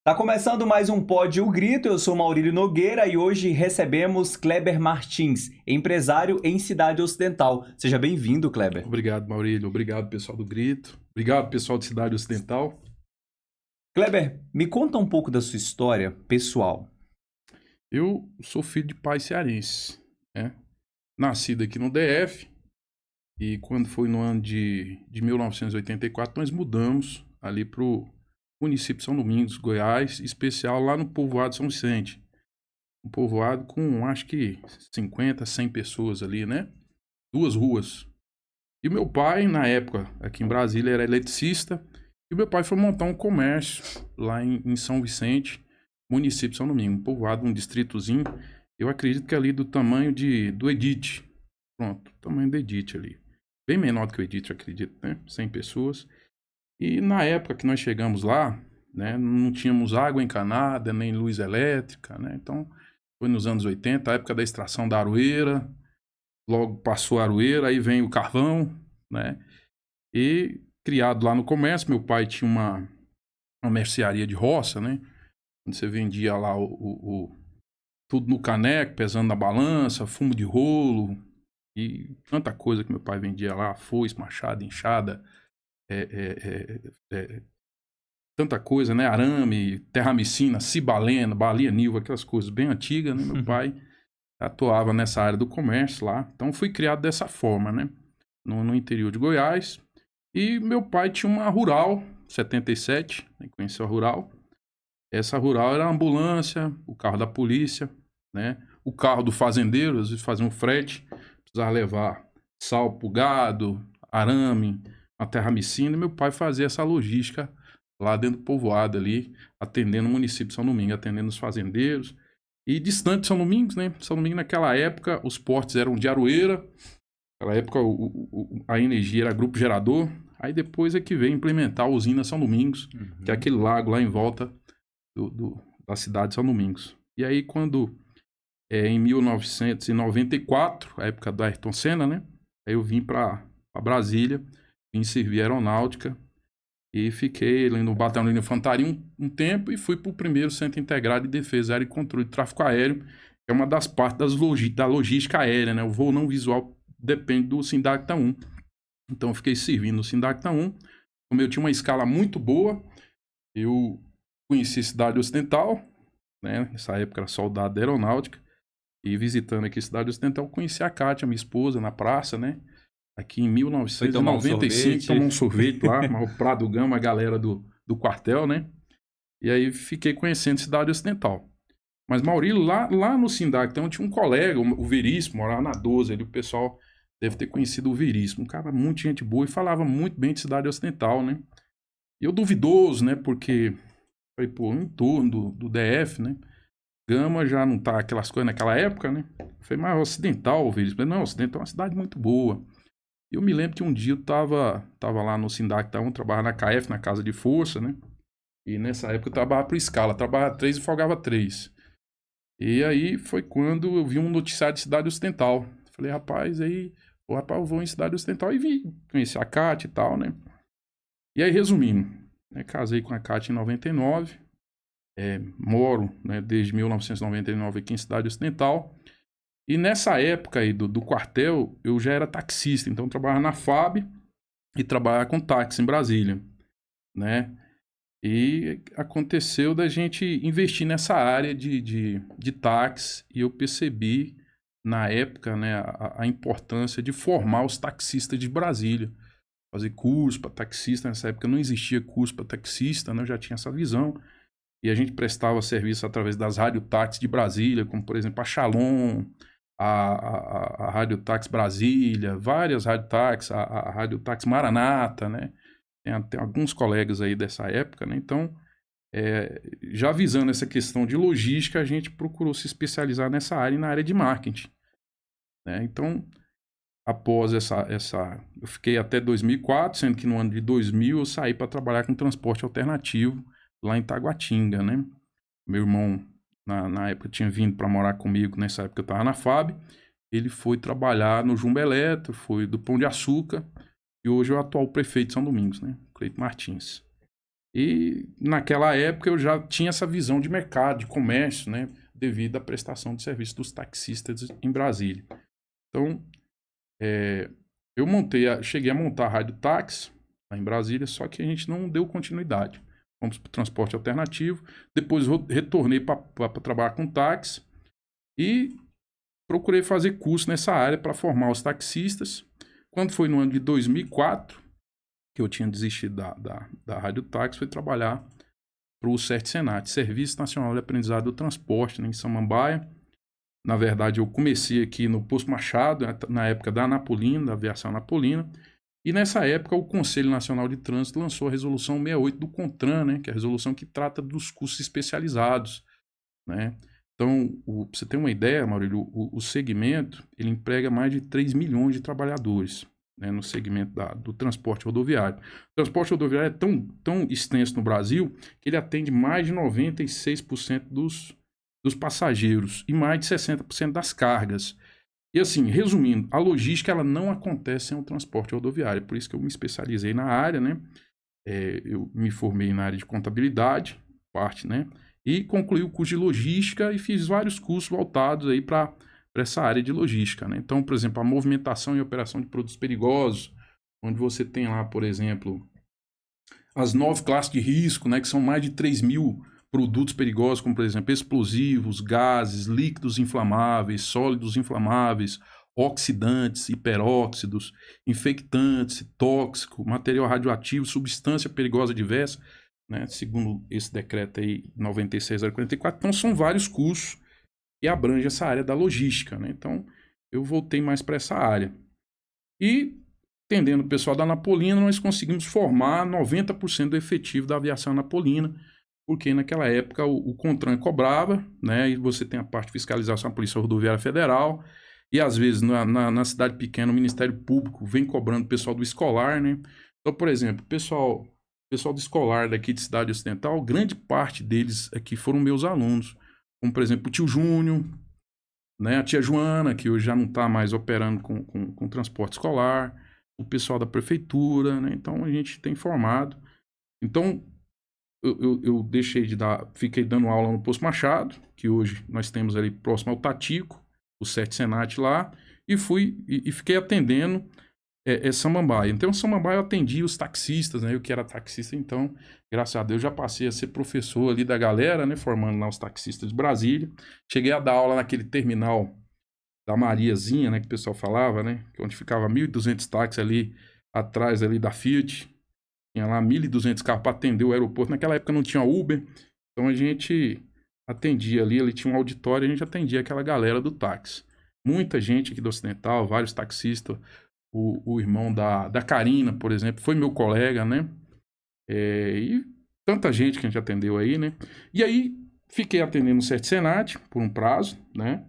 Tá começando mais um Pod O Grito, eu sou Maurílio Nogueira e hoje recebemos Kleber Martins, empresário em Cidade Ocidental. Seja bem-vindo, Kleber. Obrigado, Maurílio. Obrigado, pessoal do Grito. Obrigado, pessoal de Cidade Ocidental. Kleber, me conta um pouco da sua história pessoal. Eu sou filho de pai cearense, né? Nascido aqui no DF e quando foi no ano de 1984, nós mudamos ali para o município de São Domingos, Goiás, especial lá no povoado São Vicente. Um povoado com, acho que 50, 100 pessoas ali, né? 2 ruas. E meu pai, na época, aqui em Brasília, era eletricista. E meu pai foi montar um comércio lá em São Vicente, município de São Domingos, um povoado, um distritozinho. Eu acredito que ali do tamanho do Edite. Pronto, tamanho do Edite ali. Bem menor do que o Edite, eu acredito, né? 100 pessoas. E na época que nós chegamos lá, né, não tínhamos água encanada, nem luz elétrica, né? Então, foi nos anos 80, a época da extração da aroeira. Logo passou a aroeira, aí vem o carvão, né? E criado lá no comércio, meu pai tinha uma mercearia de roça, né? Onde você vendia lá tudo no caneco, pesando na balança, fumo de rolo e tanta coisa que meu pai vendia lá, foice, machado, enxada, é, é, é, tanta coisa, né? Arame, terramicina, cibalena, balia nilva, aquelas coisas bem antigas, né? Meu pai atuava nessa área do comércio lá. Então fui criado dessa forma, né? No interior de Goiás. E meu pai tinha uma Rural 77, né? Conheceu a Rural. Essa Rural era a ambulância, o carro da polícia, né? O carro do fazendeiro, às vezes fazia um frete, precisava levar sal pro gado, arame, a terramicina. E meu pai fazia essa logística lá dentro do povoado ali, atendendo o município de São Domingos, atendendo os fazendeiros. E distante de São Domingos, né? São Domingos, naquela época, os portos eram de Aroeira. Naquela época, a energia era grupo gerador. Aí depois é que veio implementar a usina São Domingos, que é aquele lago lá em volta da cidade de São Domingos. E aí, quando, em 1994, a época do Ayrton Senna, né? Aí eu vim para Brasília, vim servir aeronáutica. E fiquei ali no batalhão de infantaria um tempo e fui para o primeiro Centro Integrado de Defesa Aérea e Controle de Tráfego Aéreo, que é uma das partes da logística aérea, né? O voo não visual depende do Sindacta 1. Então eu fiquei servindo no Sindacta 1. Como eu tinha uma escala muito boa, eu conheci a Cidade Ocidental, né? Nessa época era soldado da aeronáutica. E visitando aqui a Cidade Ocidental, conheci a Kátia, minha esposa, na praça, né? Aqui em Foi tomar um 1995, tomou um sorvete lá, o Prado Gama, a galera do quartel, né? E aí fiquei conhecendo Cidade Ocidental. Mas Maurílio, lá no Sindac, então tinha um colega, o Veríssimo, morava na 12, ali o pessoal deve ter conhecido o Veríssimo. Um cara muito gente boa e falava muito bem de Cidade Ocidental, né? E eu duvidoso, né? Porque, falei, pô, em torno do DF, né? Gama já não tá aquelas coisas naquela época, né? Eu falei, mas Ocidental, Veríssimo. Não, Ocidental é uma cidade muito boa. Eu me lembro que um dia eu tava lá no Sindacta 1, trabalhava na KF, na Casa de Força, né? E nessa época eu trabalhava por escala, trabalhava 3 e folgava 3. E aí foi quando eu vi um noticiário de Cidade Ocidental. Falei, rapaz, eu vou em Cidade Ocidental e vi, conheci a Cátia e tal, né? E aí, resumindo, né, casei com a Cátia em 99, moro, né, desde 1999 aqui em Cidade Ocidental. E nessa época aí do quartel, eu já era taxista, então eu trabalhava na FAB e trabalhava com táxi em Brasília, né? E aconteceu da gente investir nessa área de táxi e eu percebi na época, né, a importância de formar os taxistas de Brasília. Fazer curso para taxista, nessa época não existia curso para taxista, né? Eu já tinha essa visão. E a gente prestava serviço através das radiotáxis de Brasília, como por exemplo a Shalom, a Rádio Táxi Brasília, várias radiotáxis, a Rádio Táxi Maranata, né? Tem alguns colegas aí dessa época, né? Então, já visando essa questão de logística, a gente procurou se especializar nessa área e na área de marketing, né? Então, após eu fiquei até 2004, sendo que no ano de 2000 eu saí para trabalhar com transporte alternativo lá em Taguatinga, né? Meu irmão na época tinha vindo para morar comigo, nessa época eu estava na FAB, ele foi trabalhar no Jumbo Eletro, foi do Pão de Açúcar, e hoje é o atual prefeito de São Domingos, né? Cleito Martins. E naquela época eu já tinha essa visão de mercado, de comércio, né? Devido à prestação de serviço dos taxistas em Brasília. Então, eu cheguei a montar a Rádio Táxi lá em Brasília, só que a gente não deu continuidade. Fomos para o transporte alternativo, depois retornei para trabalhar com táxi e procurei fazer curso nessa área para formar os taxistas. Quando foi no ano de 2004, que eu tinha desistido da Rádio Táxi, fui trabalhar para o CERT-SENAT, Serviço Nacional de Aprendizado do Transporte, né, em Samambaia. Na verdade, eu comecei aqui no Posto Machado, na época da Anapolina, da aviação Anapolina, e nessa época o Conselho Nacional de Trânsito lançou a Resolução 68 do CONTRAN, né, que é a resolução que trata dos cursos especializados, né? Então, para você ter uma ideia, Maurílio, o segmento, ele emprega mais de 3 milhões de trabalhadores, né, no segmento do transporte rodoviário. O transporte rodoviário é tão extenso no Brasil que ele atende mais de 96% dos passageiros e mais de 60% das cargas. E assim, resumindo, a logística ela não acontece sem o transporte rodoviário, por isso que eu me especializei na área, né? Eu me formei na área de contabilidade, né? E concluí o curso de logística e fiz vários cursos voltados aí para essa área de logística, né? Então, por exemplo, a movimentação e operação de produtos perigosos, onde você tem lá, por exemplo, as 9 classes de risco, né? Que são mais de 3 mil produtos perigosos, como, por exemplo, explosivos, gases, líquidos inflamáveis, sólidos inflamáveis, oxidantes, hiperóxidos, infectantes, tóxico, material radioativo, substância perigosa diversa, né, segundo esse decreto aí 96.044. Então são vários cursos que abrangem essa área da logística, né? Então eu voltei mais para essa área. E atendendo o pessoal da Anapolina, nós conseguimos formar 90% do efetivo da aviação Anapolina, porque naquela época o CONTRAN cobrava, né? E você tem a parte de fiscalização da Polícia Rodoviária Federal, e às vezes na cidade pequena o Ministério Público vem cobrando o pessoal do escolar, né? Então, por exemplo, o pessoal do escolar daqui de Cidade Ocidental, grande parte deles aqui foram meus alunos, como por exemplo o tio Júnior, né? A tia Joana, que hoje já não está mais operando com transporte escolar, o pessoal da prefeitura, né? Então a gente tem formado. Então eu deixei fiquei dando aula no Posto Machado, que hoje nós temos ali próximo ao Tatico, o CERT-SENAT lá, e fiquei atendendo Samambaia. Então, Samambaia eu atendia os taxistas, né? Eu que era taxista, então, graças a Deus, já passei a ser professor ali da galera, né? Formando lá os taxistas de Brasília. Cheguei a dar aula naquele terminal da Mariazinha, né? Que o pessoal falava, né? Onde ficava 1.200 táxis ali atrás ali da Fiat. Tinha lá 1.200 carros para atender o aeroporto. Naquela época não tinha Uber, então a gente atendia ali tinha um auditório e a gente atendia aquela galera do táxi. Muita gente aqui do Ocidental, vários taxistas. O irmão da Karina, por exemplo, foi meu colega, né? E tanta gente que a gente atendeu aí, né? E aí fiquei atendendo o CERT-SENAT por um prazo, né?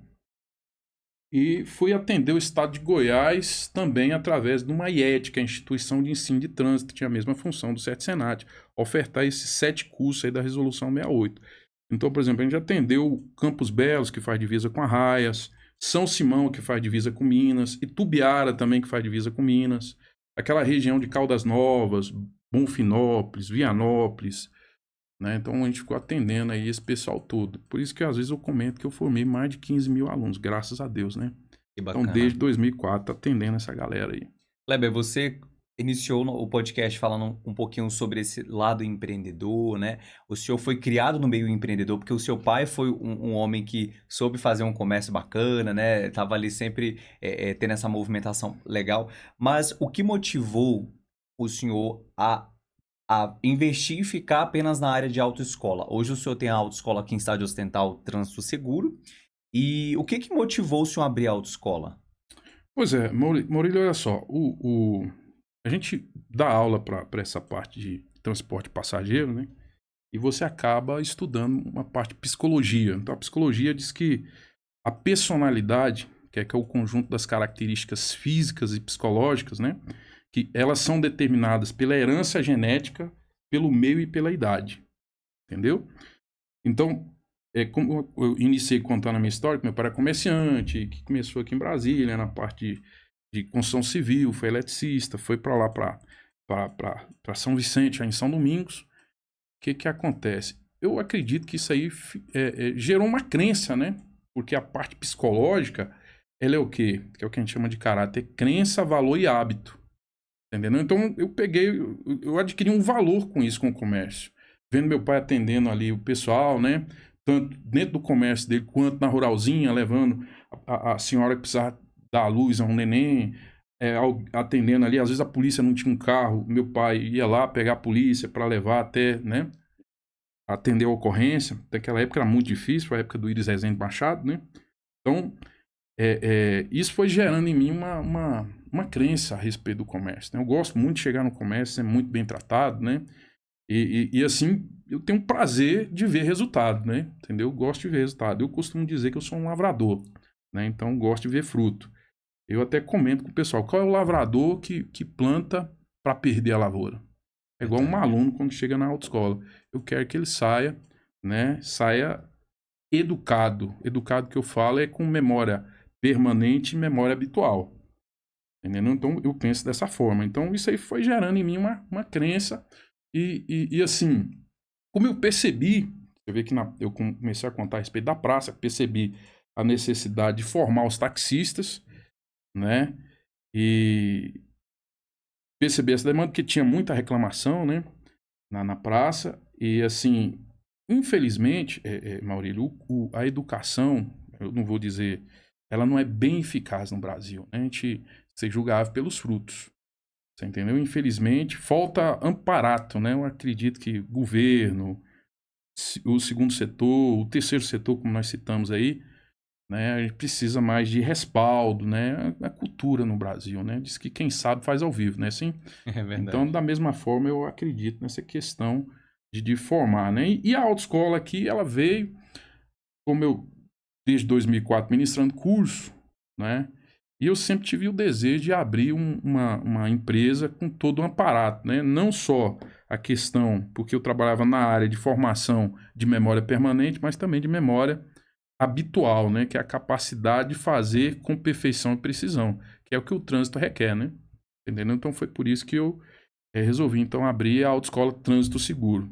E fui atender o estado de Goiás também através de uma IET, que é a Instituição de Ensino de Trânsito, que tinha a mesma função do CERT-SENAT, ofertar esses 7 cursos aí da Resolução 68. Então, por exemplo, a gente atendeu Campos Belos, que faz divisa com Arraias, São Simão, que faz divisa com Minas, Itubiara também, que faz divisa com Minas, aquela região de Caldas Novas, Bonfinópolis, Vianópolis, né? Então a gente ficou atendendo aí esse pessoal todo. Por isso que às vezes eu comento que eu formei mais de 15 mil alunos, graças a Deus, né? Que bacana. Então desde 2004 atendendo essa galera aí. Kleber, você iniciou o podcast falando um pouquinho sobre esse lado empreendedor, né? O senhor foi criado no meio empreendedor porque o seu pai foi um homem que soube fazer um comércio bacana, né? Tava ali sempre tendo essa movimentação legal. Mas o que motivou o senhor a investir e ficar apenas na área de autoescola? Hoje o senhor tem a autoescola aqui em Estádio Ocidental, Trânsito Seguro. E o que motivou o senhor a abrir a autoescola? Pois é, Maurílio, olha só, a gente dá aula para essa parte de transporte passageiro, né? E você acaba estudando uma parte de psicologia. Então a psicologia diz que a personalidade, que é o conjunto das características físicas e psicológicas, né? Que elas são determinadas pela herança genética, pelo meio e pela idade. Entendeu? Então, como eu iniciei contando a minha história, que meu pai era comerciante, que começou aqui em Brasília, na parte de construção civil, foi eletricista, foi para lá, para São Vicente, já em São Domingos. que acontece? Eu acredito que isso aí gerou uma crença, né? Porque a parte psicológica, ela é o quê? Que é o que a gente chama de caráter, crença, valor e hábito. Entendeu? Então eu adquiri um valor com isso, com o comércio. Vendo meu pai atendendo ali o pessoal, né? Tanto dentro do comércio dele, quanto na ruralzinha, levando a senhora que precisava dar luz a um neném, atendendo ali. Às vezes a polícia não tinha um carro, meu pai ia lá pegar a polícia para levar até, né? Atender a ocorrência. Naquela época era muito difícil, foi a época do Iris Rezende Machado, né? Então, isso foi gerando em mim uma crença a respeito do comércio, né? Eu gosto muito de chegar no comércio, ser muito bem tratado, né? E assim, eu tenho um prazer de ver resultado, né? Entendeu? Eu gosto de ver resultado. Eu costumo dizer que eu sou um lavrador, né? Então, gosto de ver fruto. Eu até comento com o pessoal, qual é o lavrador que planta para perder a lavoura? É igual um aluno quando chega na autoescola. Eu quero que ele saia, né? Saia educado. Educado que eu falo é com memória permanente e memória habitual. Entendeu? Então, eu penso dessa forma. Então, isso aí foi gerando em mim uma crença. E assim, como eu percebi, você vê que eu comecei a contar a respeito da praça, percebi a necessidade de formar os taxistas, né? E percebi essa demanda, porque tinha muita reclamação, né? Na praça. E assim, infelizmente, Maurílio, a educação, eu não vou dizer, ela não é bem eficaz no Brasil, né? A gente ser julgável pelos frutos. Você entendeu? Infelizmente, falta amparato, né? Eu acredito que governo, o segundo setor, o terceiro setor, como nós citamos aí, né? A gente precisa mais de respaldo, né? A cultura no Brasil, né? Diz que quem sabe faz ao vivo, né? Assim, É então, verdade. da mesma forma, eu acredito nessa questão de formar, né? E a autoescola aqui, ela veio, como eu, desde 2004, ministrando curso, né? E eu sempre tive o desejo de abrir uma empresa com todo um aparato, né? Não só a questão, porque eu trabalhava na área de formação de memória permanente, mas também de memória habitual, né? Que é a capacidade de fazer com perfeição e precisão, que é o que o trânsito requer, né? Entendeu? Então foi por isso que eu resolvi então abrir a Autoescola Trânsito Seguro.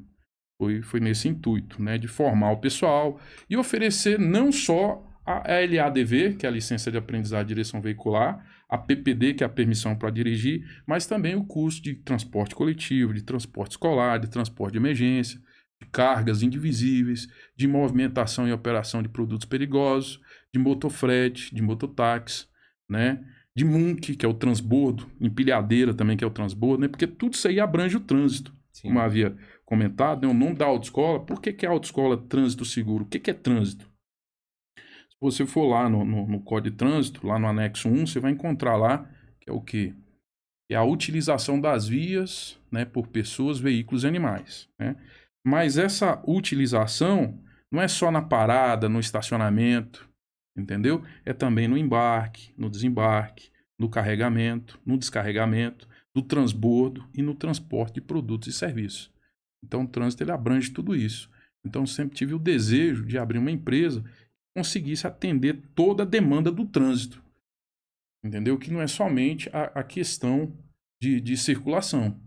Foi nesse intuito, né? De formar o pessoal e oferecer não só a LADV, que é a licença de aprendizagem de direção veicular, a PPD, que é a permissão para dirigir, mas também o curso de transporte coletivo, de transporte escolar, de transporte de emergência, de cargas indivisíveis, de movimentação e operação de produtos perigosos, de motofrete, de mototáxi, né? De MUNC, que é o transbordo, empilhadeira também, que é o transbordo, né? Porque tudo isso aí abrange o trânsito, como Sim. havia comentado, né? O nome da autoescola. Por que é autoescola Trânsito Seguro? O que é trânsito? Se você for lá no Código de Trânsito, lá no anexo 1, você vai encontrar lá, que é o quê? É a utilização das vias, né, por pessoas, veículos e animais, né? Mas essa utilização não é só na parada, no estacionamento, entendeu? É também no embarque, no desembarque, no carregamento, no descarregamento, no transbordo e no transporte de produtos e serviços. Então, o trânsito ele abrange tudo isso. Então, sempre tive o desejo de abrir uma empresa que conseguisse atender toda a demanda do trânsito, entendeu? Que não é somente a questão de circulação,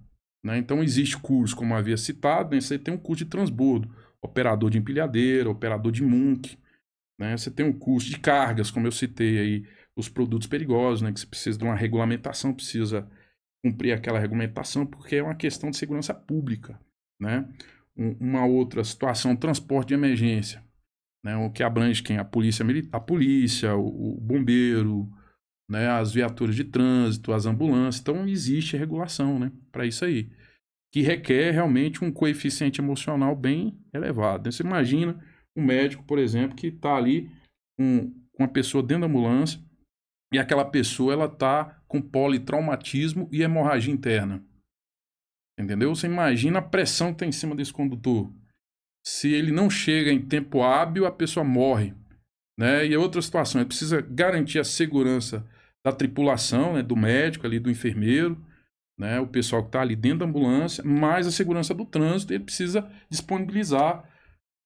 né? Então, existe curso, como havia citado, né? Você tem um curso de transbordo, operador de empilhadeira, operador de MUNC, né? Você tem um curso de cargas, como eu citei aí, os produtos perigosos, né? Que você precisa de uma regulamentação, precisa cumprir aquela regulamentação, porque é uma questão de segurança pública, né? Uma outra situação, transporte de emergência, né? O que abrange quem? A polícia, o bombeiro, né? As viaturas de trânsito, as ambulâncias. Então, existe regulação, né? Para isso aí, que requer realmente um coeficiente emocional bem elevado, né? Você imagina um médico, por exemplo, que está ali com uma pessoa dentro da ambulância e aquela pessoa ela está com politraumatismo e hemorragia interna. Entendeu? Você imagina a pressão que está em cima desse condutor. Se ele não chega em tempo hábil, a pessoa morre, né? E outra situação, ele precisa garantir a segurança da tripulação, né? Do médico ali, do enfermeiro, né? O pessoal que está ali dentro da ambulância, mais a segurança do trânsito, ele precisa disponibilizar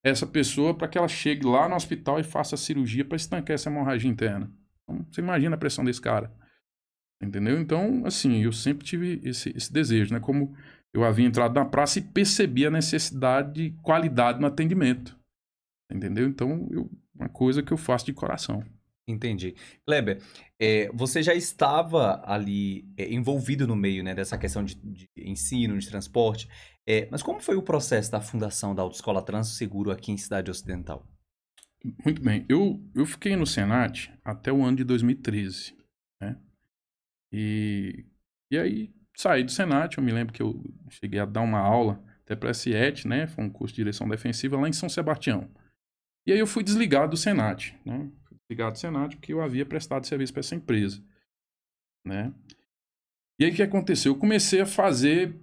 essa pessoa para que ela chegue lá no hospital e faça a cirurgia para estancar essa hemorragia interna. Então, você imagina a pressão desse cara, entendeu? Então, assim, eu sempre tive esse desejo, né? Como eu havia entrado na praça e percebi a necessidade de qualidade no atendimento. Entendeu? Então, uma coisa que eu faço de coração. Entendi. Kleber, você já estava ali, envolvido no meio, né, dessa questão de ensino, de transporte, mas como foi o processo da fundação da Autoescola Trânsito Seguro aqui em Cidade Ocidental? Muito bem. Eu fiquei no Senat até o ano de 2013, né? E aí saí do Senat. Eu me lembro que eu cheguei a dar uma aula até para a SIET, né? Foi um curso de direção defensiva lá em São Sebastião. E aí eu fui desligado do Senat, né? Fui desligado do Senat porque eu havia prestado serviço para essa empresa, né? E aí o que aconteceu? Eu comecei a fazer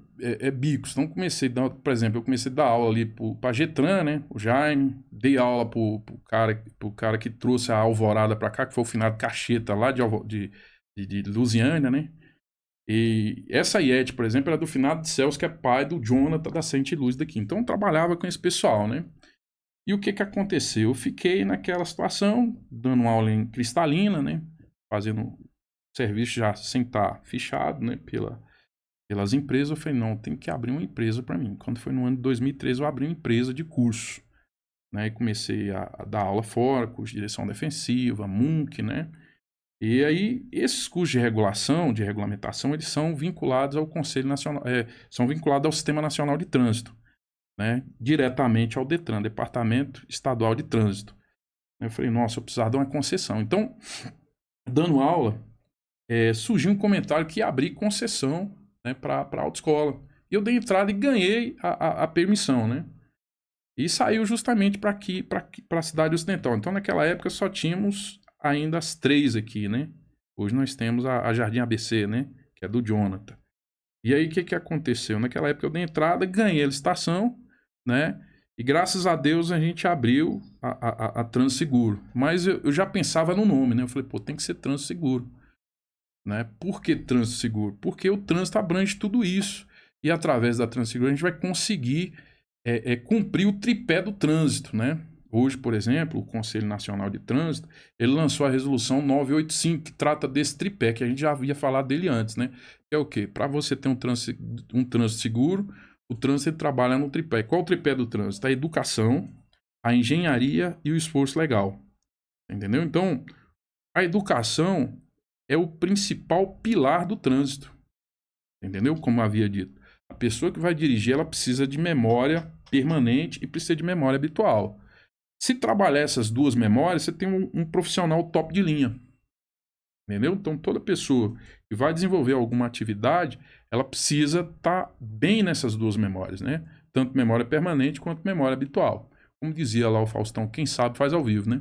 bicos. Então comecei, por exemplo, eu comecei a dar aula ali para a Getran, né? O Jaime. Dei aula pro cara que trouxe a Alvorada para cá, que foi o finado Cacheta lá de Lusiânia, né? E essa IET, por exemplo, era do finado de Celso, que é pai do Jonathan da Sente Luz daqui. Então eu trabalhava com esse pessoal, né? E o que que aconteceu? Eu fiquei naquela situação, dando uma aula em Cristalina, né? Fazendo serviço já sem estar fichado, né? Pelas empresas. Eu falei, não, tem que abrir uma empresa para mim. Quando foi no ano de 2013, eu abri uma empresa de curso, né? E comecei a dar aula fora, curso de direção defensiva, MUNC, né? E aí, esses cursos de regulação, de regulamentação, eles são vinculados ao Conselho Nacional, são vinculados ao Sistema Nacional de Trânsito, né? Diretamente ao DETRAN, Departamento Estadual de Trânsito. Eu falei, nossa, eu precisava dar uma concessão. Então, dando aula, surgiu um comentário que ia abrir concessão, né, para a autoescola. E eu dei entrada e ganhei a permissão, né? E saiu justamente para aqui, para a cidade ocidental. Então, naquela época, só tínhamos ainda as 3 aqui, né? Hoje nós temos a Jardim ABC, né? Que é do Jonathan. E aí, o que aconteceu? Naquela época, eu dei entrada, ganhei a licitação, né? E graças a Deus a gente abriu a Trânsito Seguro. Mas eu já pensava no nome, né? Eu falei, pô, tem que ser Trânsito Seguro. Né? Por que trânsito seguro? Porque o trânsito abrange tudo isso. E através da trânsito seguro a gente vai conseguir cumprir o tripé do trânsito. Né? Hoje, por exemplo, o Conselho Nacional de Trânsito ele lançou a resolução 985, que trata desse tripé, que a gente já havia falado dele antes. Né? Que é o quê? Para você ter um trânsito seguro, o trânsito trabalha no tripé. Qual o tripé do trânsito? A educação, a engenharia e o esforço legal. Entendeu? Então, a educação é o principal pilar do trânsito. Entendeu? Como havia dito. A pessoa que vai dirigir, ela precisa de memória permanente e precisa de memória habitual. Se trabalhar essas duas memórias, você tem um profissional top de linha. Entendeu? Então, toda pessoa que vai desenvolver alguma atividade, ela precisa estar bem nessas duas memórias, né? Tanto memória permanente quanto memória habitual. Como dizia lá o Faustão, quem sabe faz ao vivo, né?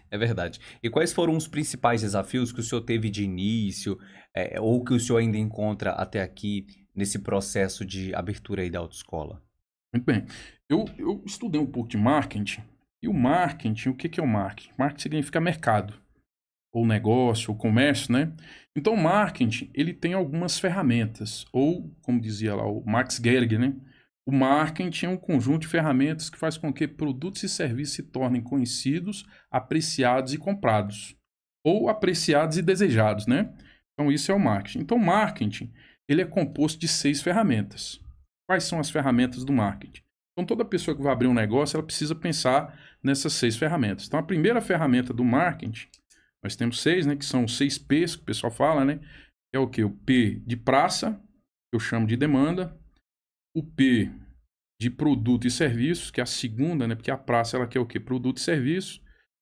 É verdade. E quais foram os principais desafios que o senhor teve de início, ou que o senhor ainda encontra até aqui nesse processo de abertura aí da autoescola? Muito bem. Eu estudei um pouco de marketing. E o marketing, o que é o marketing? Marketing significa mercado, ou negócio, ou comércio, né? Então, o marketing, ele tem algumas ferramentas. Ou, como dizia lá o Max Gerg, né? O marketing é um conjunto de ferramentas que faz com que produtos e serviços se tornem conhecidos, apreciados e comprados. Ou apreciados e desejados, né? Então, isso é o marketing. Então, o marketing, ele é composto de 6 ferramentas. Quais são as ferramentas do marketing? Então, toda pessoa que vai abrir um negócio, ela precisa pensar nessas 6 ferramentas. Então, a primeira ferramenta do marketing, nós temos 6, né? Que são os 6 P's, que o pessoal fala, né? É o quê? O P de praça, eu chamo de demanda. O P de produto e serviços, que é a segunda, né? Porque a praça, ela quer o quê? Produto e serviço.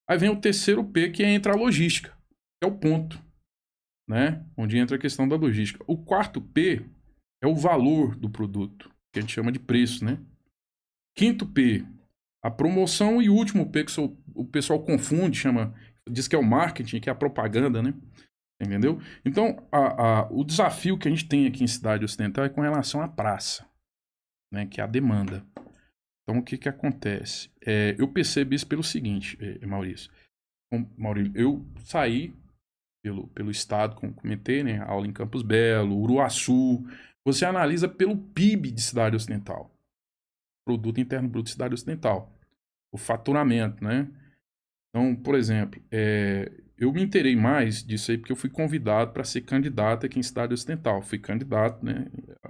Aí vem o terceiro P, que entra a logística, que é o ponto, né? Onde entra a questão da logística. O quarto P é o valor do produto, que a gente chama de preço, né? Quinto P, a promoção. E o último P, que o pessoal confunde, diz que é o marketing, que é a propaganda, né? Entendeu? Então, o desafio que a gente tem aqui em Cidade Ocidental é com relação à praça, né? Que é a demanda. Então, o que acontece? Eu percebo isso pelo seguinte, Maurício. Maurício, eu saí pelo estado, como comentei, né? Aula em Campos Belo, Uruaçu. Você analisa pelo PIB de Cidade Ocidental. Produto Interno Bruto de Cidade Ocidental. O faturamento, né? Então, por exemplo, eu me inteirei mais disso aí porque eu fui convidado para ser candidato aqui em Cidade Ocidental. Fui candidato, né,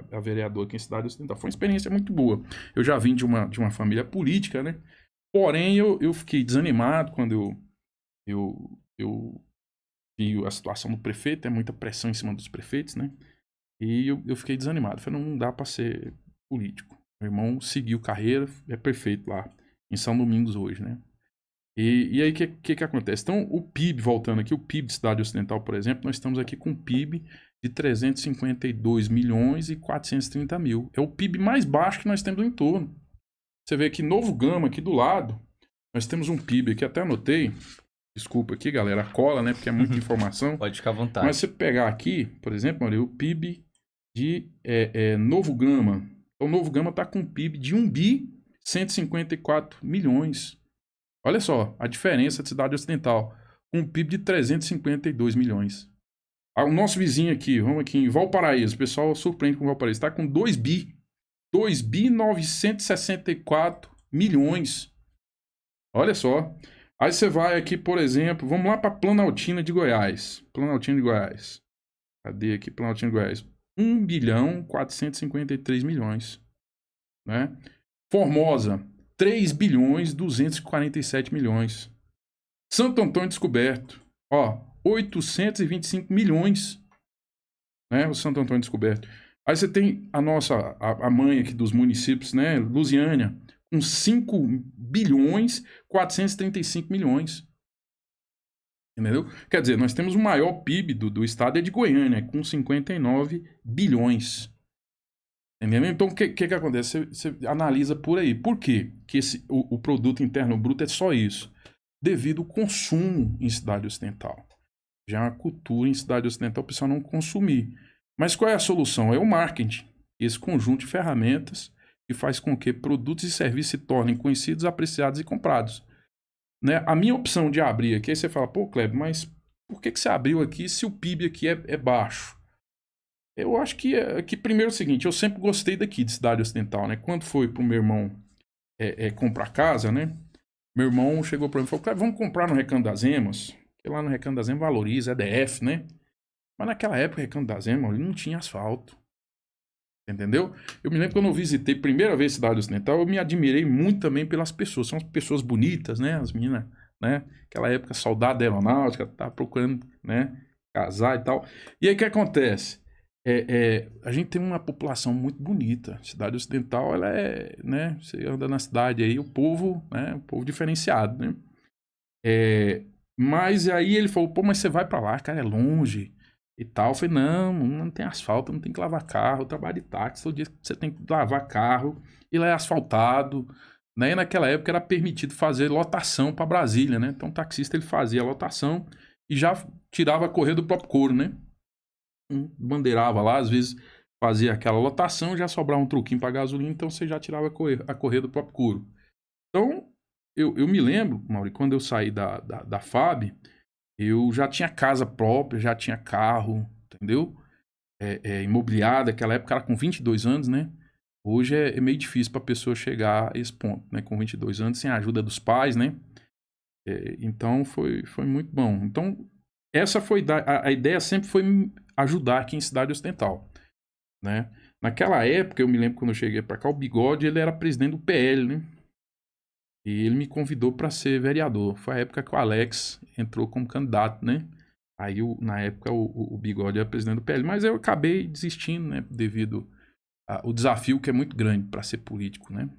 a vereador aqui em Cidade Ocidental. Foi uma experiência muito boa. Eu já vim de uma família política, né? Porém, eu fiquei desanimado quando eu vi a situação do prefeito, é muita pressão em cima dos prefeitos, né? E eu fiquei desanimado. Falei, não dá para ser político. Meu irmão seguiu carreira, é perfeito lá, em São Domingos hoje, né? E aí, o que acontece? Então, o PIB, voltando aqui, o PIB de Cidade Ocidental, por exemplo, nós estamos aqui com um PIB de 352 milhões e 430 mil. É o PIB mais baixo que nós temos no entorno. Você vê aqui, Novo Gama, aqui do lado, nós temos um PIB aqui, até anotei. Desculpa aqui, galera, a cola, né? Porque é muita informação. Pode ficar à vontade. Mas se você pegar aqui, por exemplo, olha, o PIB de Novo Gama. Então, Novo Gama está com um PIB de 1 bi 154 milhões. Olha só a diferença de Cidade Ocidental, com um PIB de 352 milhões. O nosso vizinho aqui, vamos aqui em Valparaíso, o pessoal surpreende com Valparaíso, está com 2 bi 964 milhões. Olha só. Aí você vai aqui, por exemplo, vamos lá para Planaltina de Goiás. Planaltina de Goiás. Cadê aqui Planaltina de Goiás? 1 bilhão 453 milhões. Né? Formosa, 3 bilhões 247 milhões. Santo Antônio Descoberto, ó, 825 milhões. Né? O Santo Antônio Descoberto. Aí você tem a mãe aqui dos municípios, né? Lusiânia, com 5 bilhões 435 milhões. Entendeu? Quer dizer, nós temos o maior PIB do estado é de Goiânia, com 59 bilhões. Entendeu? Então, o que acontece? Você analisa por aí. Por quê que o produto interno bruto é só isso? Devido ao consumo em Cidade Ocidental. Já é uma cultura em Cidade Ocidental o pessoal não consumir. Mas qual é a solução? É o marketing. Esse conjunto de ferramentas que faz com que produtos e serviços se tornem conhecidos, apreciados e comprados. Né? A minha opção de abrir aqui, aí você fala, pô, Kleber, mas por que você abriu aqui se o PIB aqui é baixo? Eu acho que primeiro é o seguinte, eu sempre gostei daqui de Cidade Ocidental, né? Quando foi pro meu irmão comprar casa, né? Meu irmão chegou para mim e falou, Kleber, vamos comprar no Recanto das Emas, porque lá no Recanto das Emas valoriza, é DF, né? Mas naquela época o Recanto das Emas não tinha asfalto. Entendeu? Eu me lembro quando eu visitei primeira vez Cidade Ocidental, eu me admirei muito também pelas pessoas. São pessoas bonitas, né? As meninas, né? Aquela época, soldado da aeronáutica, tá procurando, né? Casar e tal. E aí o que acontece? A gente tem uma população muito bonita. Cidade Ocidental, ela é, né? Você anda na cidade aí, o povo, né? O povo diferenciado, né? Mas aí ele falou, pô, mas você vai pra lá, cara, é longe. E tal, eu falei, não tem asfalto, não tem que lavar carro, eu trabalho de táxi, todo dia você tem que lavar carro, e lá é asfaltado, né? E naquela época era permitido fazer lotação para Brasília, né? Então o taxista ele fazia a lotação e já tirava a correr do próprio couro, né? Bandeirava lá, às vezes fazia aquela lotação, já sobrava um truquinho para gasolina, então você já tirava a correr do próprio couro. Então, eu me lembro, Mauri, quando eu saí da FAB, eu já tinha casa própria, já tinha carro, entendeu? Imobiliada, naquela época era com 22 anos, né? Hoje é meio difícil para a pessoa chegar a esse ponto, né? Com 22 anos, sem a ajuda dos pais, né? Então foi muito bom. Então, essa foi a ideia sempre foi ajudar aqui em Cidade Ocidental, né? Naquela época, eu me lembro quando eu cheguei para cá, o Bigode, ele era presidente do PL, né? E ele me convidou para ser vereador. Foi a época que o Alex entrou como candidato, né? Aí, na época, o Bigode era presidente do PL. Mas eu acabei desistindo, né? Devido ao desafio que é muito grande para ser político, né?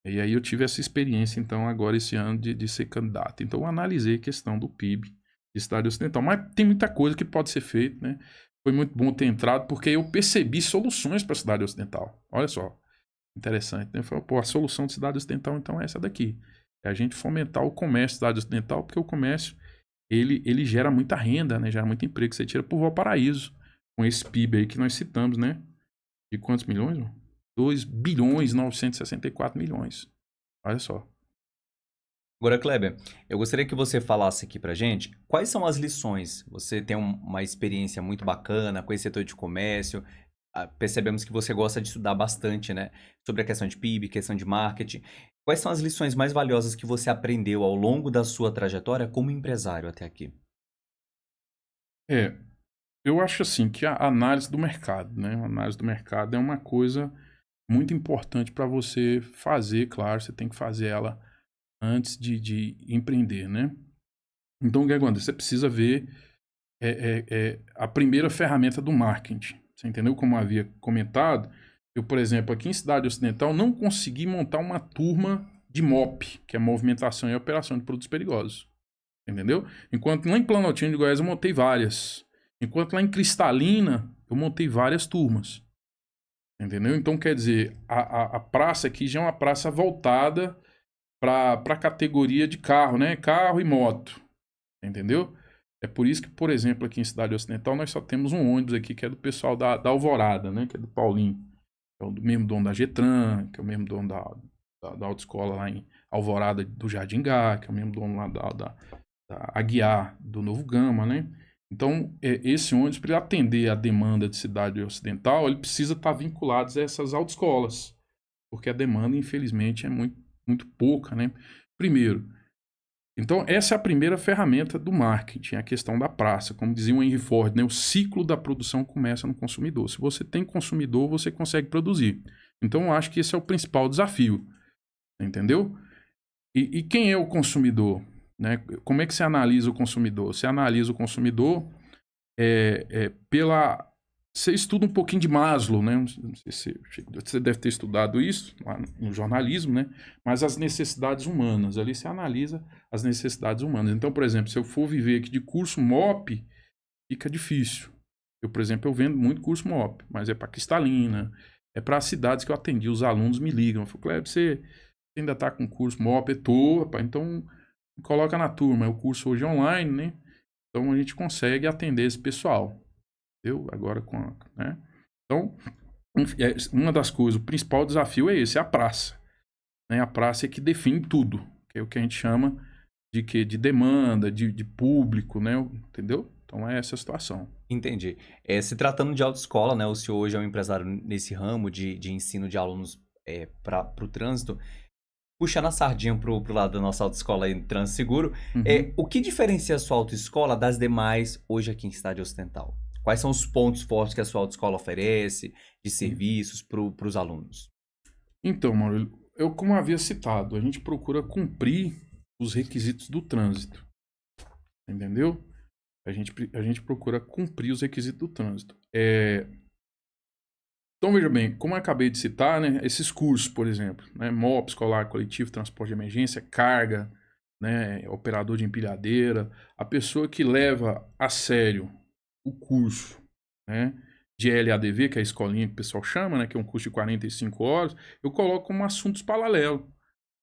E aí eu tive essa experiência, então, agora esse ano de ser candidato. Então, eu analisei a questão do PIB de Cidade Ocidental. Mas tem muita coisa que pode ser feita, né? Foi muito bom ter entrado, porque eu percebi soluções para a Cidade Ocidental. Olha só. Interessante, né? Falei, pô, a solução de Cidade Ocidental, então, é essa daqui. É a gente fomentar o comércio de Cidade Ocidental, porque o comércio, ele gera muita renda, né? Gera muito emprego. Você tira por Valparaíso, com esse PIB aí que nós citamos, né? De quantos milhões, mano? 2 bilhões 964 milhões. Olha só. Agora, Kleber, eu gostaria que você falasse aqui pra gente quais são as lições. Você tem uma experiência muito bacana com esse setor de comércio. Percebemos que você gosta de estudar bastante, né? Sobre a questão de PIB, questão de marketing. Quais são as lições mais valiosas que você aprendeu ao longo da sua trajetória como empresário até aqui? É, eu acho assim que a análise do mercado, né? A análise do mercado é uma coisa muito importante para você fazer, claro, você tem que fazer ela antes de empreender, né? Então, o que acontece? Você precisa ver a primeira ferramenta do marketing. Você entendeu? Como eu havia comentado, eu, por exemplo, aqui em Cidade Ocidental, não consegui montar uma turma de MOP, que é Movimentação e Operação de Produtos Perigosos. Entendeu? Enquanto lá em Planaltina de Goiás eu montei várias. Enquanto lá em Cristalina eu montei várias turmas. Entendeu? Então, quer dizer, a praça aqui já é uma praça voltada para a categoria de carro, né? Carro e moto. Entendeu? É por isso que, por exemplo, aqui em Cidade Ocidental, nós só temos um ônibus aqui que é do pessoal da Alvorada, né? Que é do Paulinho. Que é o mesmo dono da Getran, que é o mesmo dono da autoescola lá em Alvorada do Jardim Gá, que é o mesmo dono lá da Aguiar, do Novo Gama, né? Então, esse ônibus, para ele atender a demanda de Cidade Ocidental, ele precisa estar vinculado a essas autoescolas, porque a demanda, infelizmente, é muito, muito pouca, né? Primeiro, então, essa é a primeira ferramenta do marketing, a questão da praça. Como dizia o Henry Ford, né? O ciclo da produção começa no consumidor. Se você tem consumidor, você consegue produzir. Então, eu acho que esse é o principal desafio, entendeu? E quem é o consumidor? Né? Como é que você analisa o consumidor? Você analisa o consumidor pela... Você estuda um pouquinho de Maslow, né? Não sei se você deve ter estudado isso lá no jornalismo, né? Mas as necessidades humanas. Ali você analisa as necessidades humanas. Então, por exemplo, se eu for viver aqui de curso MOP, fica difícil. Eu, por exemplo, eu vendo muito curso MOP, mas é para Cristalina, é para as cidades que eu atendi. Os alunos me ligam. Eu falo, Cleber, você ainda está com curso MOP? Tô, rapaz, então coloca na turma. O curso hoje é online, né? Então a gente consegue atender esse pessoal. Entendeu? Agora com a, né? Então, uma das coisas, o principal desafio é esse, é a praça. Né? A praça é que define tudo, que é o que a gente chama de quê? De demanda, de público, né? Entendeu? Então é essa a situação. Entendi. Se tratando de autoescola, né, o senhor hoje é um empresário nesse ramo de ensino de alunos para o trânsito. Puxando a sardinha pro lado da nossa autoescola aí, Trânsito Seguro, Uhum. o que diferencia a sua autoescola das demais hoje aqui em Cidade Ocidental? Quais são os pontos fortes que a sua autoescola oferece de serviços para os alunos? Então, Mauro, eu como havia citado, a gente procura cumprir os requisitos do trânsito, entendeu? A gente procura cumprir os requisitos do trânsito. Então, veja bem, como eu acabei de citar, né, esses cursos, por exemplo, né, MOP, escolar, coletivo, transporte de emergência, carga, né, operador de empilhadeira, a pessoa que leva a sério o curso, né, de LADV, que é a escolinha que o pessoal chama, né, que é um curso de 45 horas, eu coloco como assuntos paralelos.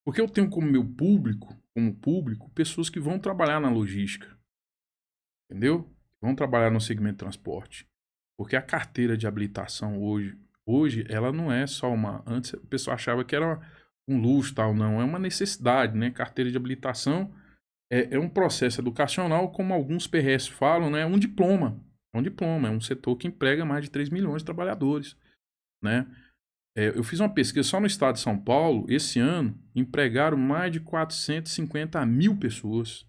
Porque eu tenho como público, pessoas que vão trabalhar na logística, entendeu? Vão trabalhar no segmento de transporte. Porque a carteira de habilitação hoje ela não é só uma... Antes o pessoal achava que era um luxo, tal, não. É uma necessidade, né? Carteira de habilitação é um processo educacional, como alguns PRS falam, né? É um diploma. É um diploma, é um setor que emprega mais de 3 milhões de trabalhadores, né? Eu fiz uma pesquisa só no estado de São Paulo, esse ano, empregaram mais de 450 mil pessoas,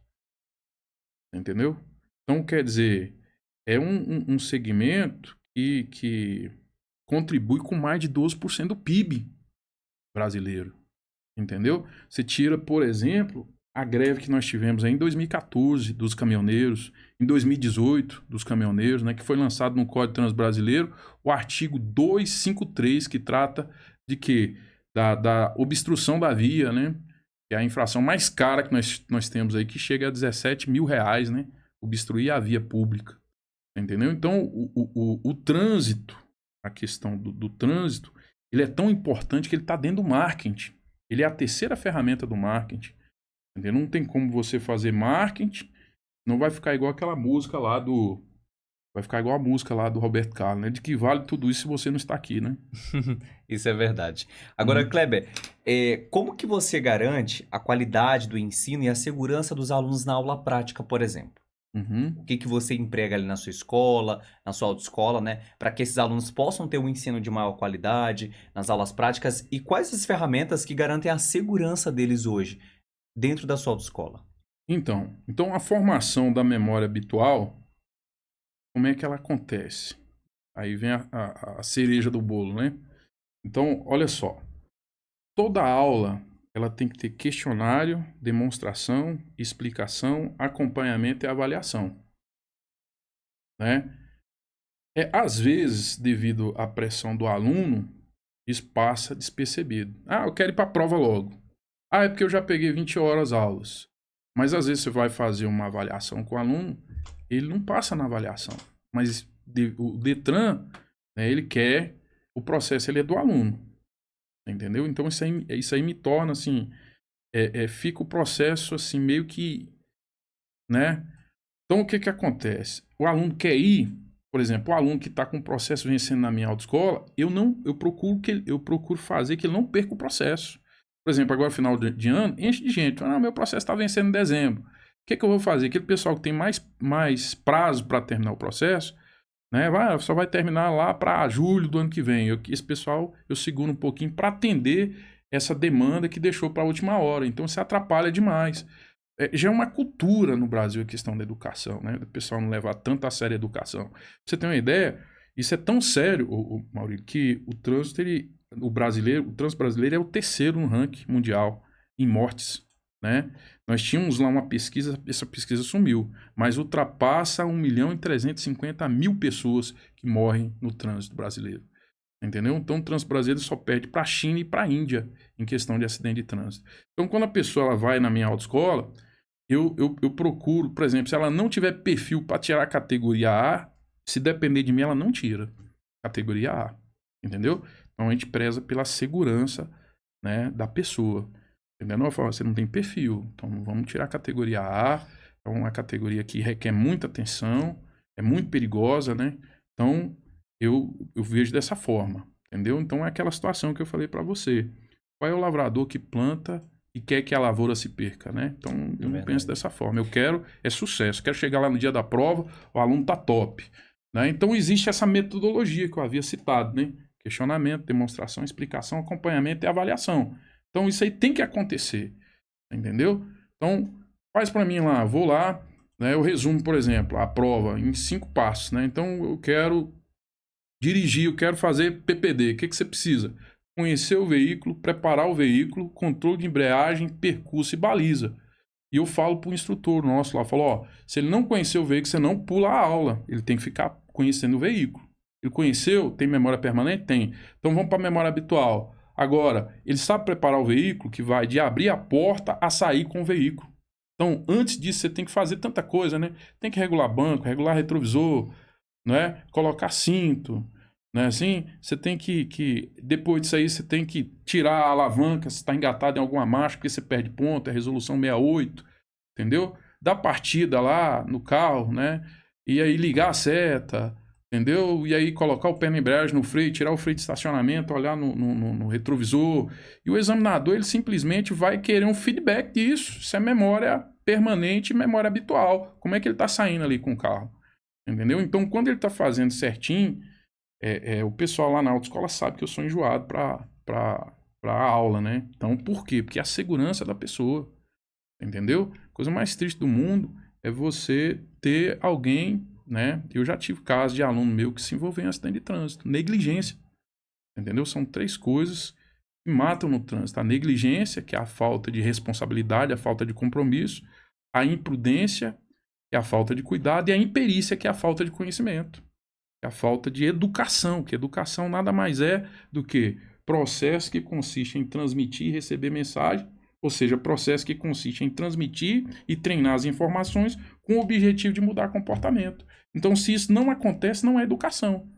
entendeu? Então, quer dizer, é um segmento que contribui com mais de 12% do PIB brasileiro, entendeu? Você tira, por exemplo, a greve que nós tivemos aí em 2014 dos caminhoneiros, em 2018 dos caminhoneiros, né, que foi lançado no Código de Trânsito Brasileiro, o artigo 253, que trata de quê? Da obstrução da via, né? Que é a infração mais cara que nós temos aí, que chega a 17 mil reais, né? Obstruir a via pública. Entendeu? Então, o trânsito, a questão do trânsito, ele é tão importante que ele está dentro do marketing. Ele é a terceira ferramenta do marketing. Entendeu? Não tem como você fazer marketing, não vai ficar igual aquela música lá do... Vai ficar igual a música lá do Roberto Carlos, né? De que vale tudo isso se você não está aqui, né? Isso é verdade. Agora, Uhum. Kleber, como que você garante a qualidade do ensino e a segurança dos alunos na aula prática, por exemplo? Uhum. O que que você emprega ali na sua escola, na sua autoescola, né, para que esses alunos possam ter um ensino de maior qualidade nas aulas práticas e quais as ferramentas que garantem a segurança deles hoje, dentro da sua autoescola? Então a formação da memória habitual, como é que ela acontece? Aí vem a cereja do bolo, né? Então, olha só, toda aula ela tem que ter questionário, demonstração, explicação, acompanhamento e avaliação, né? Às vezes, devido à pressão do aluno, isso passa despercebido. Ah, eu quero ir para a prova logo. Ah, é porque eu já peguei 20 horas aulas. Mas às vezes você vai fazer uma avaliação com o aluno, ele não passa na avaliação. Mas o Detran, né, ele quer, o processo ele é do aluno. Entendeu? Então isso aí me torna assim, fica o processo assim meio que, né? Então o que que acontece? O aluno quer ir, por exemplo, o aluno que está com o processo vencendo na minha autoescola, eu procuro fazer que ele não perca o processo. Por exemplo, agora final de ano, enche de gente. Ah, meu processo está vencendo em dezembro. O que que eu vou fazer? Aquele pessoal que tem mais prazo para terminar o processo, né? Só vai terminar lá para julho do ano que vem. Esse pessoal eu seguro um pouquinho para atender essa demanda que deixou para a última hora. Então se atrapalha demais. Já é uma cultura no Brasil a questão da educação, né? O pessoal não levar tanto a sério a educação. Pra você ter uma ideia, isso é tão sério, Maurício, que o trânsito, o trânsito brasileiro é o terceiro no ranking mundial em mortes, né? Nós tínhamos lá uma pesquisa, essa pesquisa sumiu, mas ultrapassa 1.350.000 pessoas que morrem no trânsito brasileiro. Entendeu? Então o trânsito brasileiro só perde para a China e para a Índia em questão de acidente de trânsito. Então quando a pessoa ela vai na minha autoescola, eu procuro, por exemplo, se ela não tiver perfil para tirar a categoria A, se depender de mim, ela não tira categoria A. Entendeu? Então a gente preza pela segurança, né, da pessoa. Entendeu? Eu falo, você não tem perfil, então vamos tirar a categoria A. É uma categoria que requer muita atenção, é muito perigosa, né? Então eu vejo dessa forma, entendeu? Então é aquela situação que eu falei para você. Qual é o lavrador que planta e quer que a lavoura se perca, né? Então eu não penso dessa forma. Eu quero sucesso. Quero chegar lá no dia da prova, o aluno tá top, né? Então existe essa metodologia que eu havia citado, né? Questionamento, demonstração, explicação, acompanhamento e avaliação. Então isso aí tem que acontecer, entendeu? Então faz para mim lá, vou lá, né? Eu resumo, por exemplo, a prova em 5 passos, né? Então eu quero dirigir, eu quero fazer PPD. O que você precisa? Conhecer o veículo, preparar o veículo, controle de embreagem, percurso e baliza. E eu falo para o instrutor nosso lá, falo, ó, se ele não conhecer o veículo, você não pula a aula. Ele tem que ficar conhecendo o veículo. Ele conheceu? Tem memória permanente? Tem. Então vamos para a memória habitual. Agora, ele sabe preparar o veículo que vai de abrir a porta a sair com o veículo. Então, antes disso, você tem que fazer tanta coisa, né? Tem que regular banco, regular retrovisor, não é? Colocar cinto, né? Assim, você tem que depois disso aí você tem que tirar a alavanca se está engatado em alguma marcha, porque você perde ponto, é resolução 68, entendeu? Dar partida lá no carro, né? E aí ligar a seta, entendeu? E aí colocar o pé na embreagem no freio, tirar o freio de estacionamento, olhar no retrovisor. E o examinador, ele simplesmente vai querer um feedback disso. Isso é memória permanente e memória habitual. Como é que ele está saindo ali com o carro? Entendeu? Então, quando ele está fazendo certinho, o pessoal lá na autoescola sabe que eu sou enjoado para a aula, né? Então, por quê? Porque é a segurança da pessoa, entendeu? A coisa mais triste do mundo é você ter alguém, né? Eu já tive casos de aluno meu que se envolveu em acidente de trânsito, negligência, entendeu? São 3 coisas que matam no trânsito. A negligência, que é a falta de responsabilidade, a falta de compromisso, a imprudência, que é a falta de cuidado, e a imperícia, que é a falta de conhecimento. É a falta de educação, que educação nada mais é do que processo que consiste em transmitir e receber mensagem, ou seja, processo que consiste em transmitir e treinar as informações com o objetivo de mudar comportamento. Então, se isso não acontece, não é educação.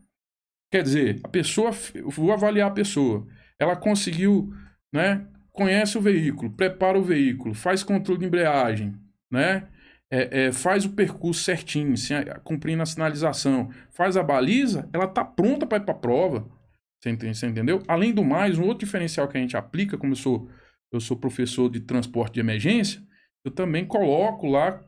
Quer dizer, a pessoa, eu vou avaliar a pessoa, ela conseguiu, né, conhece o veículo, prepara o veículo, faz controle de embreagem, né, faz o percurso certinho, cumprindo a sinalização, faz a baliza, ela está pronta para ir para a prova. Você entendeu? Além do mais, um outro diferencial que a gente aplica, como eu sou professor de transporte de emergência, eu também coloco lá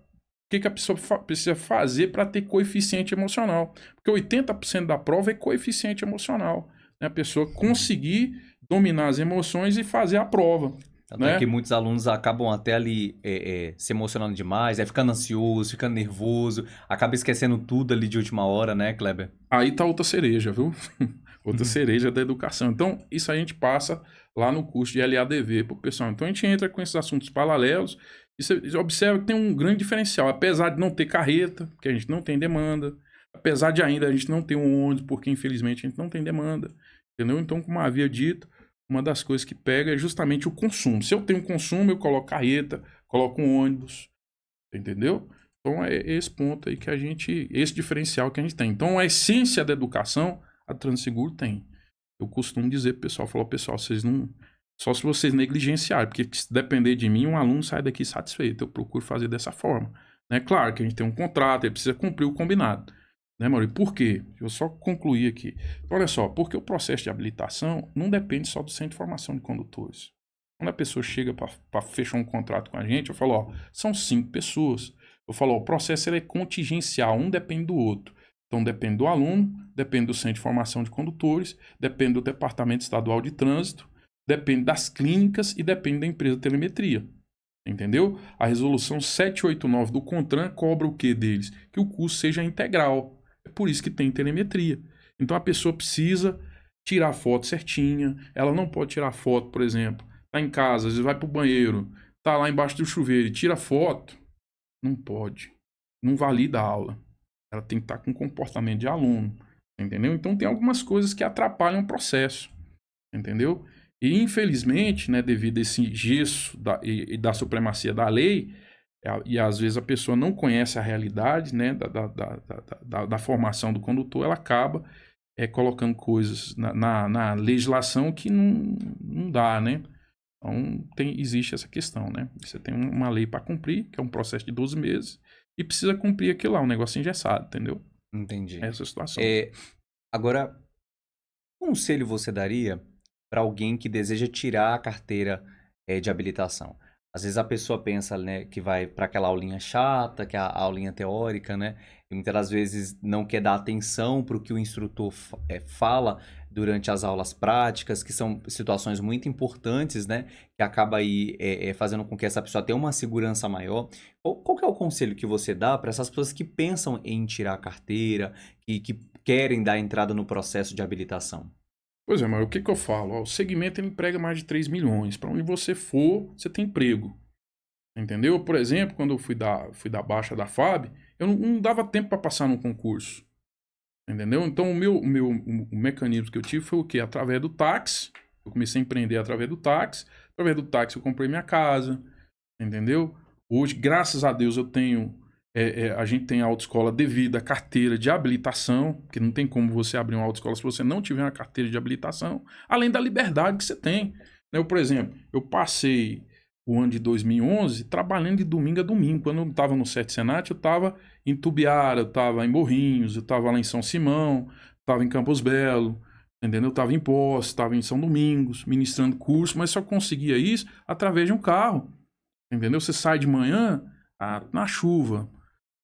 que a pessoa precisa fazer para ter coeficiente emocional. Porque 80% da prova é coeficiente emocional. Né? A pessoa conseguir dominar as emoções e fazer a prova. Tanto é que muitos alunos acabam até ali se emocionando demais, ficando ansioso, ficando nervoso, acaba esquecendo tudo ali de última hora, né, Kleber? Aí tá outra cereja, viu? Outra cereja da educação. Então, isso a gente passa lá no curso de LADV pro pessoal. Então, a gente entra com esses assuntos paralelos e você observa que tem um grande diferencial. Apesar de não ter carreta, porque a gente não tem demanda, apesar de ainda a gente não ter um ônibus, porque infelizmente a gente não tem demanda, entendeu? Então, como havia dito, uma das coisas que pega é justamente o consumo. Se eu tenho consumo, eu coloco carreta, coloco um ônibus, entendeu? Então é esse ponto aí que a gente, esse diferencial que a gente tem. Então a essência da educação, a Transeguro tem. Eu costumo dizer pro pessoal, falar, pessoal, vocês não, só se vocês negligenciarem, porque se depender de mim, um aluno sai daqui satisfeito. Eu procuro fazer dessa forma. Né? Claro que a gente tem um contrato, ele precisa cumprir o combinado. Né, Maurício? Por quê? Deixa eu só concluir aqui. Então, olha só, porque o processo de habilitação não depende só do Centro de Formação de Condutores. Quando a pessoa chega para fechar um contrato com a gente, eu falo, ó, são 5 pessoas. Eu falo, ó, o processo ele é contingencial, um depende do outro. Então, depende do aluno, depende do Centro de Formação de Condutores, depende do Departamento Estadual de Trânsito, depende das clínicas e depende da empresa de telemetria. Entendeu? A resolução 789 do CONTRAN cobra o que deles? Que o curso seja integral. É por isso que tem telemetria. Então a pessoa precisa tirar a foto certinha. Ela não pode tirar foto, por exemplo, tá em casa, às vezes vai pro banheiro, tá lá embaixo do chuveiro e tira foto. Não pode. Não valida a aula. Ela tem que estar com comportamento de aluno. Entendeu? Então tem algumas coisas que atrapalham o processo. Entendeu? E infelizmente, né, devido a esse gesso e da supremacia da lei, e às vezes a pessoa não conhece a realidade, né, da formação do condutor, ela acaba colocando coisas na legislação que não dá, né? Então existe essa questão, né? Você tem uma lei para cumprir, que é um processo de 12 meses, e precisa cumprir aquilo lá, um negócio engessado, entendeu? Entendi. Essa é a situação. Agora, que conselho você daria para alguém que deseja tirar a carteira de habilitação? Às vezes a pessoa pensa, né, que vai para aquela aulinha chata, que é a aulinha teórica, né? E muitas das vezes não quer dar atenção para o que o instrutor fala durante as aulas práticas, que são situações muito importantes, né? Que acaba aí fazendo com que essa pessoa tenha uma segurança maior. Qual que é o conselho que você dá para essas pessoas que pensam em tirar a carteira, que querem dar entrada no processo de habilitação? Pois é, mas o que eu falo? Ó, o segmento ele emprega mais de 3 milhões. Para onde você for, você tem emprego. Entendeu? Por exemplo, quando eu fui dar baixa da FAB, eu não dava tempo para passar num concurso. Entendeu? Então, o mecanismo que eu tive foi o quê? Através do táxi. Eu comecei a empreender através do táxi. Através do táxi eu comprei minha casa. Entendeu? Hoje, graças a Deus, eu tenho... a gente tem a autoescola devido à carteira de habilitação, porque não tem como você abrir uma autoescola se você não tiver uma carteira de habilitação, além da liberdade que você tem. Eu, por exemplo, eu passei o ano de 2011 trabalhando de domingo a domingo. Quando eu estava no Sete Senat, eu estava em Tubiara, eu estava em Morrinhos, eu estava lá em São Simão, estava em Campos Belo, entendeu? Eu estava em Poços, estava em São Domingos, ministrando curso, mas só conseguia isso através de um carro, entendeu? Você sai de manhã na chuva,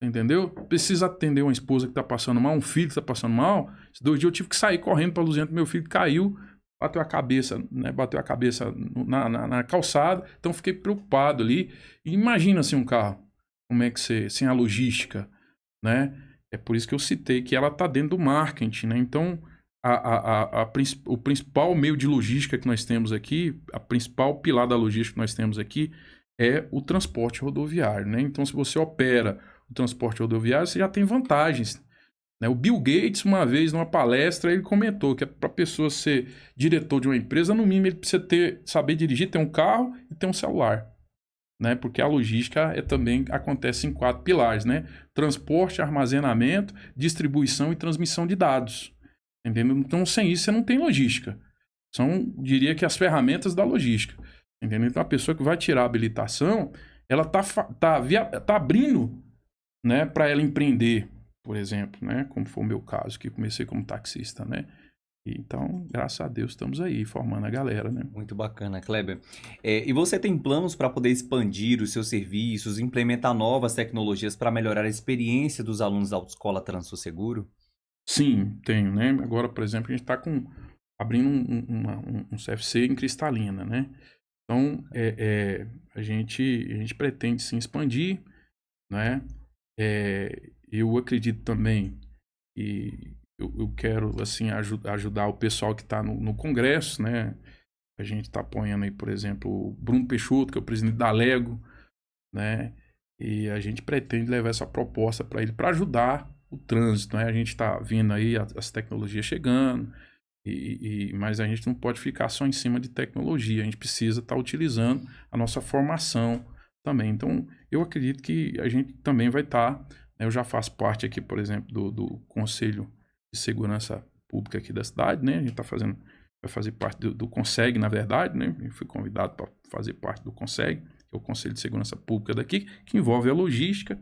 entendeu? Precisa atender uma esposa que está passando mal, um filho que está passando mal. Esses 2 dias eu tive que sair correndo para Luzento, meu filho caiu, bateu a cabeça, né? Bateu a cabeça na calçada, então fiquei preocupado ali. E imagina assim um carro, como é que você, sem a logística, né? É por isso que eu citei que ela está dentro do marketing, né? Então, o principal meio de logística que nós temos aqui, a principal pilar da logística que nós temos aqui é o transporte rodoviário, né? Então, se você opera o transporte rodoviário, você já tem vantagens. Né? O Bill Gates, uma vez, numa palestra, ele comentou que para a pessoa ser diretor de uma empresa, no mínimo ele precisa saber dirigir, ter um carro e ter um celular. Né? Porque a logística também acontece em 4 pilares, né? Transporte, armazenamento, distribuição e transmissão de dados. Entendeu? Então, sem isso, você não tem logística. São, diria que, as ferramentas da logística. Entendeu? Então, a pessoa que vai tirar a habilitação, ela tá abrindo, né, para ela empreender, por exemplo, né, como foi o meu caso, que comecei como taxista, né, Então, graças a Deus, estamos aí formando a galera, né? Muito bacana, Kleber. E você tem planos para poder expandir os seus serviços, implementar novas tecnologias para melhorar a experiência dos alunos da Autoescola Trânsito Seguro? Sim, tenho, né? Agora, por exemplo, a gente está abrindo um CFC em Cristalina, né? Então, a gente pretende sim expandir, né? Eu acredito também que eu quero, assim, ajudar o pessoal que está no Congresso, né? A gente está apoiando aí, por exemplo, o Bruno Peixoto, que é o presidente da Lego, né? E a gente pretende levar essa proposta para ele, para ajudar o trânsito, né? A gente está vendo aí as tecnologias chegando, mas a gente não pode ficar só em cima de tecnologia, a gente precisa estar utilizando a nossa formação também. Então, eu acredito que a gente também vai estar, né? Eu já faço parte aqui, por exemplo, do Conselho de Segurança Pública aqui da cidade, né? A gente vai fazer parte do CONSEG, na verdade, né? Eu fui convidado para fazer parte do CONSEG, que é o Conselho de Segurança Pública daqui, que envolve a logística,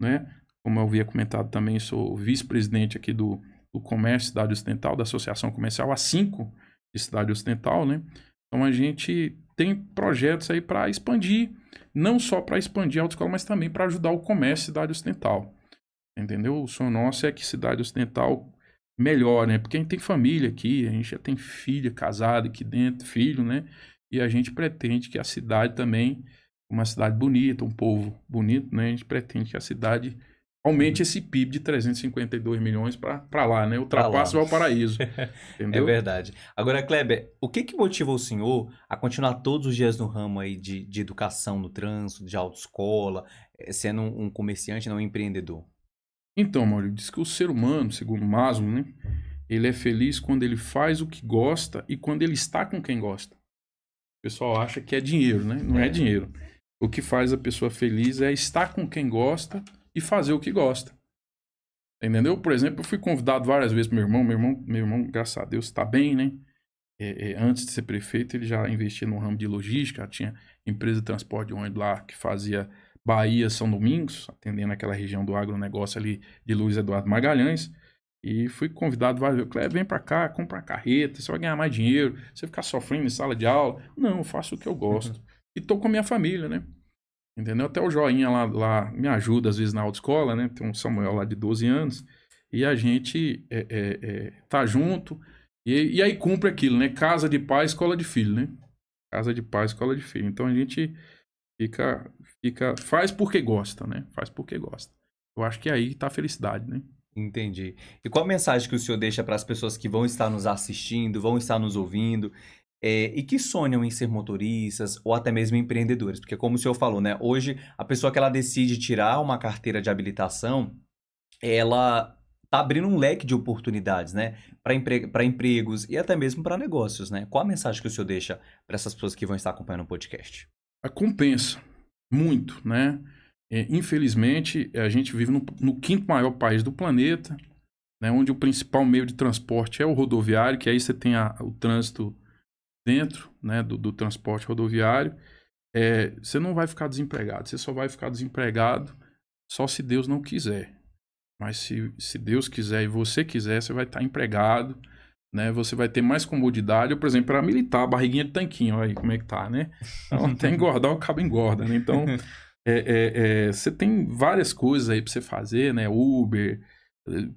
né? Como eu havia comentado também, sou vice-presidente aqui do Comércio Cidade Ocidental, da Associação Comercial A5 de Cidade Ocidental, né? Então a gente tem projetos aí para expandir, não só para expandir a autoescola, mas também para ajudar o comércio Cidade Ocidental. Entendeu? O sonho nosso é que Cidade Ocidental melhore, né? Porque a gente tem família aqui, a gente já tem filha casada aqui dentro, filho, né? E a gente pretende que a cidade também, uma cidade bonita, um povo bonito, né? A gente pretende que a cidade aumente esse PIB de 352 milhões para lá, né? Pra lá. Ultrapasse o Valparaíso, É entendeu? verdade. Agora, Kleber, o que motiva o senhor a continuar todos os dias no ramo aí de educação no trânsito, de autoescola, sendo um comerciante, não um empreendedor? Então, Maurício, diz que o ser humano, segundo Maslow, né? Ele é feliz quando ele faz o que gosta e quando ele está com quem gosta. O pessoal acha que é dinheiro, né? Não é dinheiro. O que faz a pessoa feliz é estar com quem gosta e fazer o que gosta. Entendeu? Por exemplo, eu fui convidado várias vezes pro meu irmão, graças a Deus, está bem, né? Antes de ser prefeito, ele já investia no ramo de logística, tinha empresa de transporte de ônibus lá que fazia Bahia, São Domingos, atendendo aquela região do agronegócio ali de Luiz Eduardo Magalhães. E fui convidado várias vezes. Cleber, vem pra cá, compra uma carreta, você vai ganhar mais dinheiro, você ficar sofrendo em sala de aula. Não, eu faço o que eu gosto. E tô com a minha família, né? Entendeu? Até o Joinha lá me ajuda às vezes na autoescola, né? Tem um Samuel lá de 12 anos. E a gente tá junto. E aí cumpre aquilo, né? Casa de pai, escola de filho, né? Casa de pai, escola de filho. Então a gente faz porque gosta, né? Faz porque gosta. Eu acho que aí tá a felicidade, né? Entendi. E qual a mensagem que o senhor deixa para as pessoas que vão estar nos assistindo, vão estar nos ouvindo, e que sonham em ser motoristas ou até mesmo empreendedores? Porque como o senhor falou, né? Hoje, a pessoa que ela decide tirar uma carteira de habilitação, ela tá abrindo um leque de oportunidades, né? Para empregos e até mesmo para negócios, né? Qual a mensagem que o senhor deixa para essas pessoas que vão estar acompanhando o podcast? A compensa muito, né? Infelizmente, a gente vive no quinto maior país do planeta, né, onde o principal meio de transporte é o rodoviário, que aí você tem o trânsito dentro, né, do transporte rodoviário. Você não vai ficar desempregado, você só vai ficar desempregado só se Deus não quiser. Mas se Deus quiser e você quiser, você vai estar empregado, né? Você vai ter mais comodidade. Por exemplo, para militar, barriguinha de tanquinho, olha aí como é que tá, né? Então, até engordar, o cabo engorda, né? Então, você tem várias coisas aí para você fazer, né? Uber,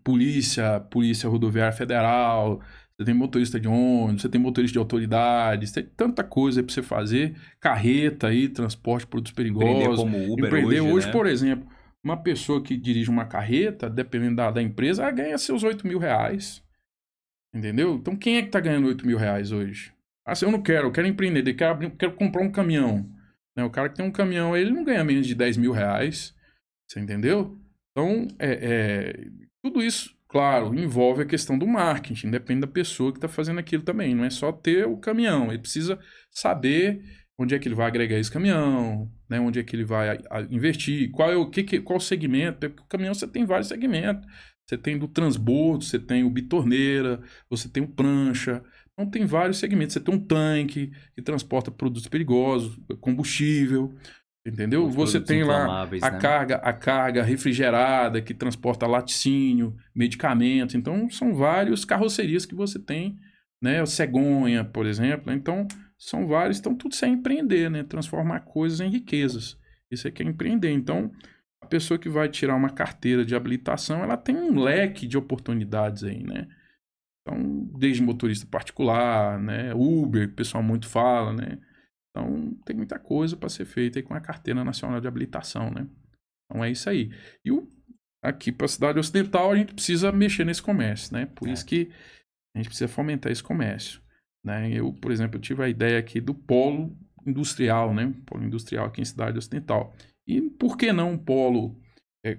polícia rodoviária federal, você tem motorista de ônibus, você tem motorista de autoridades, tem tanta coisa aí para você fazer. Carreta aí, transporte de produtos perigosos. Empreender como Uber Empreender hoje, né? por exemplo, uma pessoa que dirige uma carreta, dependendo da empresa, ela ganha seus 8 mil reais. Entendeu? Então, quem é que tá ganhando 8 mil reais hoje? Se eu não quero, eu quero empreender, quero comprar um caminhão. Né? O cara que tem um caminhão, ele não ganha menos de 10 mil reais. Você entendeu? Então, tudo isso, claro, envolve a questão do marketing. Depende da pessoa que está fazando aquilo também. Não é só ter o caminhão. Ele precisa saber onde é que ele vai agregar esse caminhão, né? Onde é que ele vai investir, qual o segmento. Porque o caminhão você tem vários segmentos. Você tem do transbordo, você tem o bitorneira, você tem o prancha. Então tem vários segmentos. Você tem um tanque que transporta produtos perigosos, combustível. Entendeu? Os Você produtos tem lá inflamáveis, a né? carga refrigerada que transporta laticínio, medicamentos. Então, são vários carrocerias que você tem, né? O cegonha, por exemplo. Então, são vários. Então, tudo isso é empreender, né? Transformar coisas em riquezas. Isso aqui é empreender. Então, a pessoa que vai tirar uma carteira de habilitação, ela tem um leque de oportunidades aí, né? Então, desde motorista particular, né? Uber, que o pessoal muito fala, né? Então, tem muita coisa para ser feita aí com a Carteira Nacional de Habilitação, né? Então, é isso aí. E aqui para a Cidade Ocidental, a gente precisa mexer nesse comércio, né? Por isso que a gente precisa fomentar esse comércio, né? Eu, por exemplo, eu tive a ideia aqui do polo industrial, né? Polo industrial aqui em Cidade Ocidental. E por que não um polo?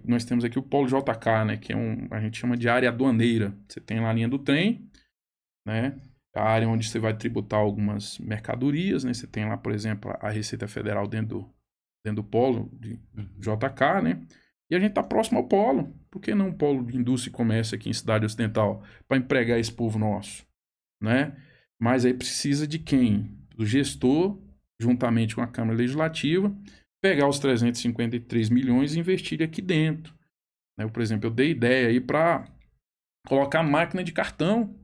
Nós temos aqui o polo JK, né? Que é a gente chama de área aduaneira. Você tem lá a linha do trem, né? A área onde você vai tributar algumas mercadorias, né? Você tem lá, por exemplo, a Receita Federal dentro do polo de JK, né? E a gente está próximo ao polo. Por que não um polo de indústria e comércio aqui em Cidade Ocidental para empregar esse povo nosso, né? Mas aí precisa de quem? Do gestor, juntamente com a Câmara Legislativa, pegar os 353 milhões e investir aqui dentro, né? Por exemplo, eu dei ideia aí para colocar máquina de cartão,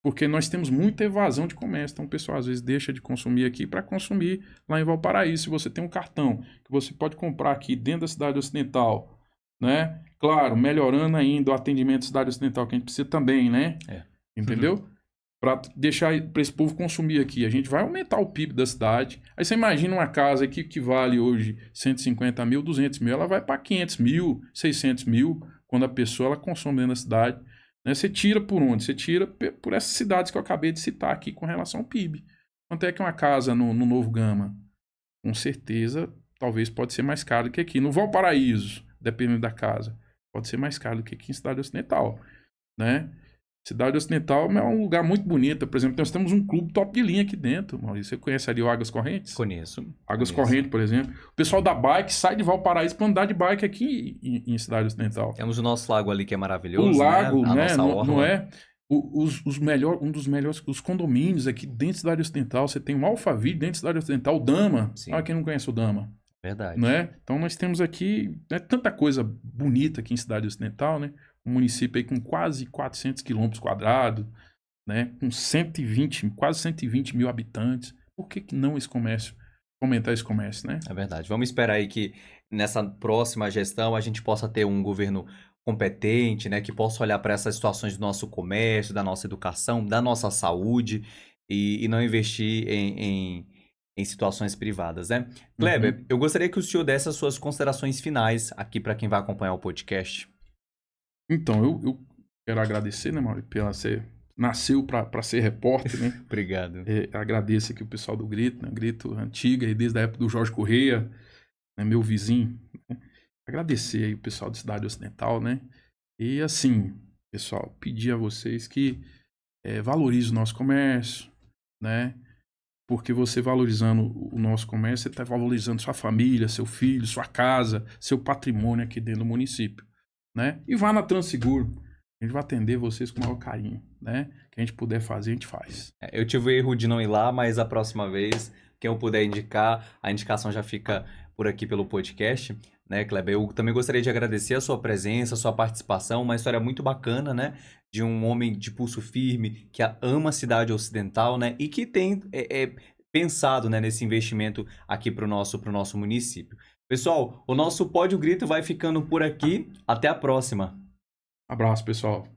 porque nós temos muita evasão de comércio. Então, o pessoal às vezes deixa de consumir aqui para consumir lá em Valparaíso. Se você tem um cartão que você pode comprar aqui dentro da Cidade Ocidental, né? Claro, melhorando ainda o atendimento da Cidade Ocidental, que a gente precisa também, né? Entendeu? Para deixar para esse povo consumir aqui. A gente vai aumentar o PIB da cidade. Aí você imagina uma casa aqui que vale hoje 150 mil, 200 mil, ela vai para 500 mil, 600 mil, quando a pessoa ela consome dentro da cidade. Né? Você tira por onde? Você tira por essas cidades que eu acabei de citar aqui com relação ao PIB. Quanto é que uma casa no Novo Gama? Com certeza, talvez pode ser mais caro que aqui. No Valparaíso, dependendo da casa, pode ser mais caro do que aqui em Cidade Ocidental, né? Cidade Ocidental é um lugar muito bonito. Por exemplo, nós temos um clube top de linha aqui dentro, Maurício. Você conhece ali o Águas Correntes? Conheço. Águas Correntes, por exemplo. O pessoal da bike sai de Valparaíso para andar de bike aqui em Cidade Ocidental. Temos o nosso lago ali que é maravilhoso, O lago, né? A né? nossa Não, orla. não é? Um dos melhores, os condomínios aqui dentro da Cidade Ocidental. Você tem o Alphaville dentro da Cidade Ocidental, o Dama. Sim. Olha quem não conhece o Dama. Verdade. Né? Então nós temos aqui tanta coisa bonita aqui em Cidade Ocidental, né? Um município aí com quase 400 quilômetros quadrados, né? Com quase 120 mil habitantes. Por que não esse comércio? Fomentar esse comércio, né? É verdade. Vamos esperar aí que nessa próxima gestão a gente possa ter um governo competente, né? Que possa olhar para essas situações do nosso comércio, da nossa educação, da nossa saúde e não investir em situações privadas, né? Kleber, eu gostaria que o senhor desse as suas considerações finais aqui para quem vai acompanhar o podcast. Então, eu quero agradecer, né, Mauro, pela ser nasceu para ser repórter, né? Obrigado. Agradeço aqui o pessoal do Grito, né? Grito antiga, e desde a época do Jorge Correia, né? Meu vizinho. Né? Agradecer aí o pessoal da Cidade Ocidental, né? E assim, pessoal, pedir a vocês que valorizem o nosso comércio, né? Porque você valorizando o nosso comércio, você está valorizando sua família, seu filho, sua casa, seu patrimônio aqui dentro do município, né? E vá na Transeguro. A gente vai atender vocês com o maior carinho, né? O que a gente puder fazer, a gente faz. Eu tive o erro de não ir lá, mas a próxima vez, quem eu puder indicar, a indicação já fica por aqui pelo podcast, né, Kleber? Eu também gostaria de agradecer a sua presença, a sua participação, uma história muito bacana, né? De um homem de pulso firme, que ama a cidade ocidental, né? E que tem pensado, né, nesse investimento aqui pro nosso município. Pessoal, o nosso Pódio Grito vai ficando por aqui. Até a próxima. Abraço, pessoal.